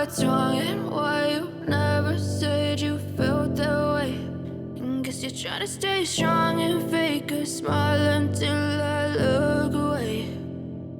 what's wrong and why you never said you felt that way. And guess you're trying to stay strong and fake a smile until I look away.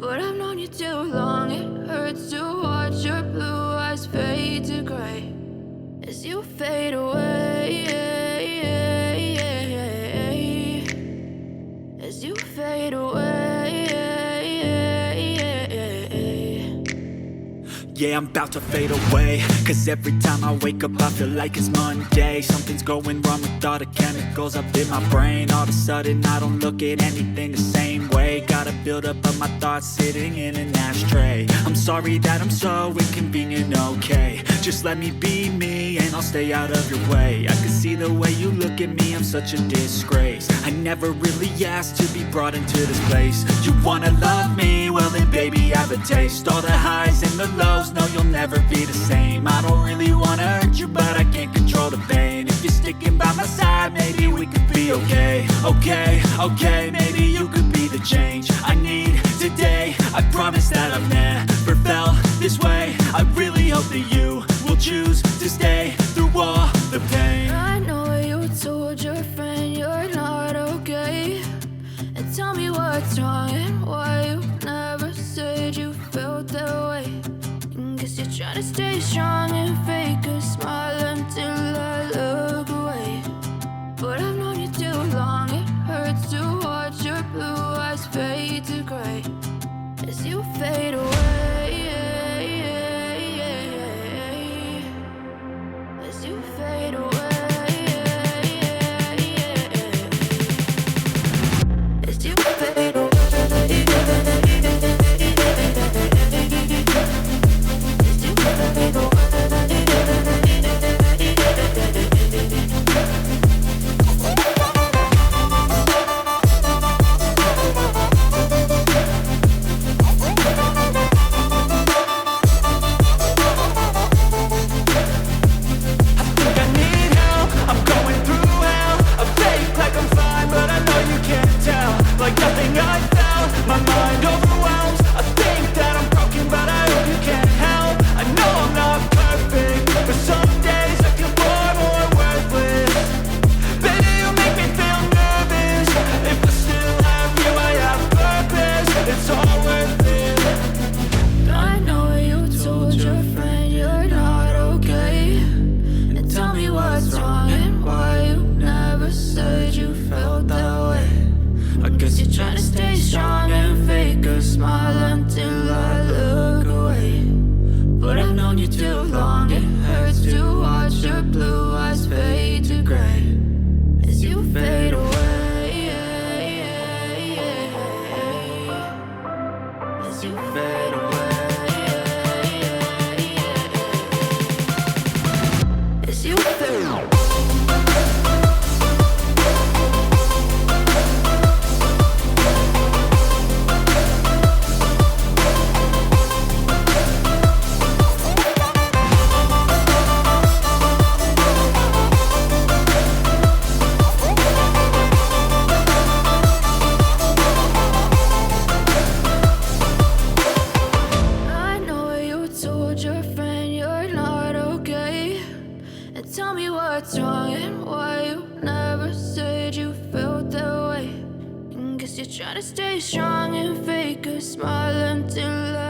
But I've known you too long, it hurts to watch your blue eyes fade to gray as you fade away, as you fade away. Yeah, I'm about to fade away, cause every time I wake up I feel like it's Monday. Something's going wrong with all the chemicals up in my brain. All of a sudden I don't look at anything the same way. Got a buildup of my thoughts sitting in an ashtray. I'm sorry that I'm so inconvenient, okay. Just let me be me and I'll stay out of your way. I can see the way you look at me, I'm such a disgrace. I never really asked to be brought into this place. You wanna love me? Well then baby I have a taste. All the highs and the lows, no, you'll never be the same. I don't really wanna hurt you, but I can't control the pain. If you're sticking by my side, maybe we could be okay. Okay, maybe you could be the change I need today. I promise that I've never felt this way. I really hope that you will choose to stay through all the pain. I know you told your friend you're not okay, and tell me what's wrong and why you never said you felt that way. Guess you're trying to stay strong and fake a smile until I look away. But I've known you too long, it hurts to watch your blue eyes fade to gray as you fade away, as you fade away, as you fade away. Trying to stay strong and fake a smile until I